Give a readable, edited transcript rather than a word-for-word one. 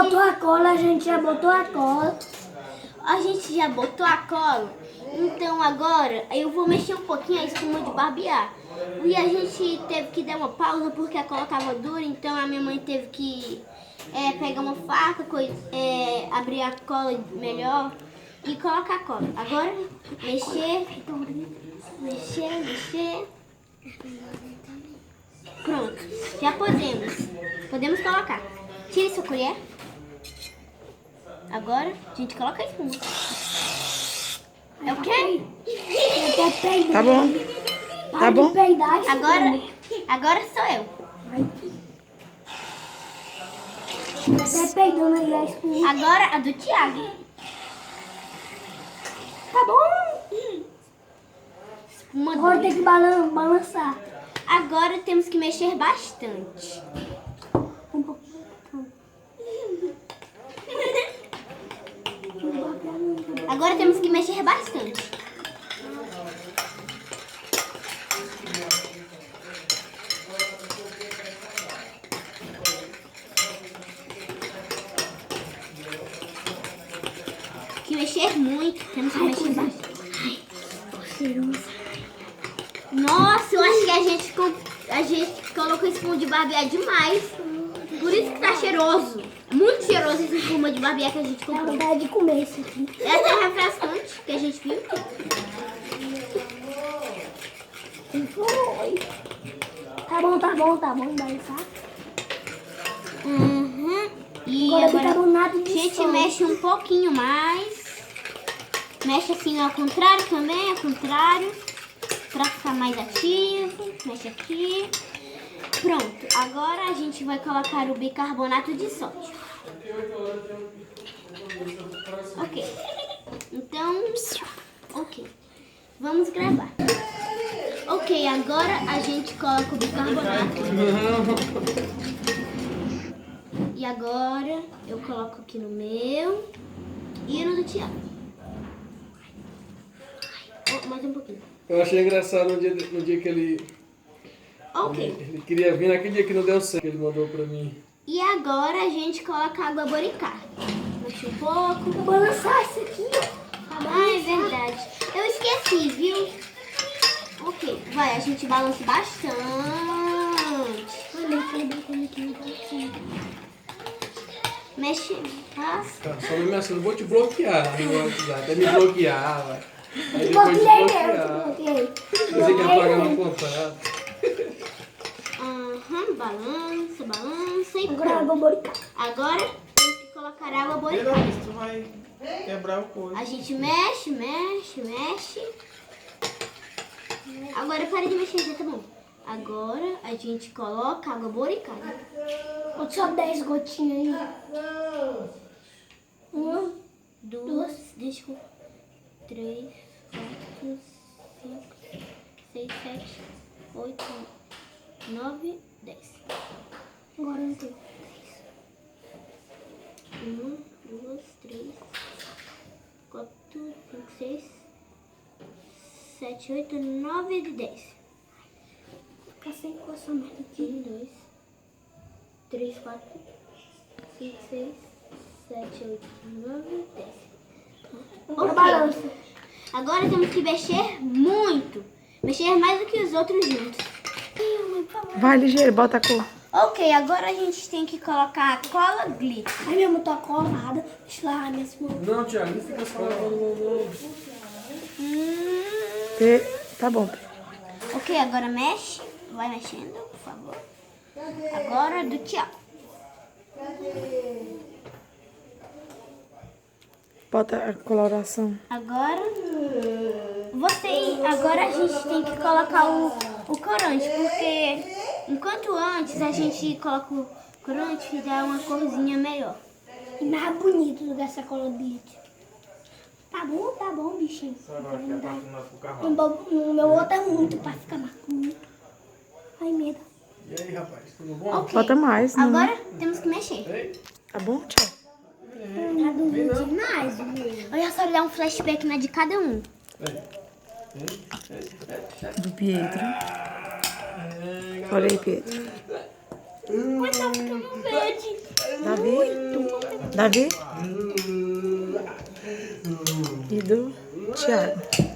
botou a cola, a gente já botou a cola. A gente já botou a cola. Então agora eu vou mexer um pouquinho a espuma de barbear. E a gente teve que dar uma pausa porque a cola tava dura, então a minha mãe teve que pegar uma faca, abrir a cola melhor e colocar a cola. Agora mexer. Pronto, já podemos colocar. Tire sua colher. Agora a gente coloca a espuma. É o quê? Tá bom. Tá bom. Agora sou eu. Até peidando aí a espuma. Agora a do Thiago. Tá bom. Espuma Agora doida. tem que balançar. Agora temos que mexer bastante. Um pouquinho. Agora temos que mexer bastante. Que mexer muito. Temos que mexer bastante. Nossa, eu acho que a gente colocou espuma de barbear demais. Por isso que tá cheiroso. Muito cheiroso esse espuma de barbear que a gente Dá comprou. vontade de comer isso aqui. É até refrescante que a gente viu. Foi. Tá bom, balançar. E Agora agora bicarbonato a de gente sódio. mexe um pouquinho mais. Mexe assim ao contrário também, ao contrário. Pra ficar mais ativo. Mexe aqui. Pronto, agora a gente vai colocar o bicarbonato de sódio. Ok. Então, ok. Vamos gravar. Ok, agora a gente coloca o bicarbonato. E agora eu coloco aqui no meu e no do Thiago. Oh, mais um pouquinho. Eu achei engraçado no dia que ele Ok. queria vir, naquele dia que não deu certo, que ele mandou pra mim. E agora a gente coloca água boricá. Mexe um pouco. Vou balançar isso aqui, ó. Ah, é verdade. Eu esqueci, viu? Ok, vai, a gente balança bastante. Olha, eu falei brincando aqui no balcão. Mexe. Tá, só me ameaçando, vou te bloquear no WhatsApp, até me bloquear, vai. Aí depois te Bloqueei bloquear. mesmo, Você quer pagar meu contrato. Balança e Agora eu pronto. vou boricar. Agora temos que colocar água boricá. Tu vai quebrar o coisa. A gente mexe. Agora para de mexer, já tá bom. Agora a gente coloca água boricada. Bota só 10 gotinhas aí. 1, 2, 3, 4, 5, 6, 7, 8, 9, 10. agora eu tenho. 1, 2, 3, 4, 5, 6, 7, 8, 9 e 10. Ficar sem coçar mais aqui. 1, 2, 3, 4, 5, 6, 7, 8, 9, 10. Agora Ok. balança. Agora temos que mexer muito. Mexer mais do que os outros juntos. Vai ligeiro, bota a cor. Ok, agora a gente tem que colocar a cola glitter. Ai, minha mão tá colada. Deixa eu lavar minhas mãos. Não, Thiago, não fica só lavando mão, não. Tá bom. Ok, agora mexe. Vai mexendo, por favor. Agora do Thiago. Bota a coloração. Agora a gente tem que colocar o corante, porque enquanto antes a gente coloca o corante, dá uma corzinha melhor. E mais bonito do que essa cola glitter. Tá bom, bichinho. O meu outro é muito pra ficar marcando. Ai, medo. E aí, rapaz, tudo bom? Ok. Bota mais, né? Agora temos que mexer. Ei, Tá bom, tchau. Tá doendo demais, meu. Olha só, dar um flashback na de cada um. Do Pietro. Olha aí, Pietro. Mas tá ficando verde. Davi? Davi? E do Thiago.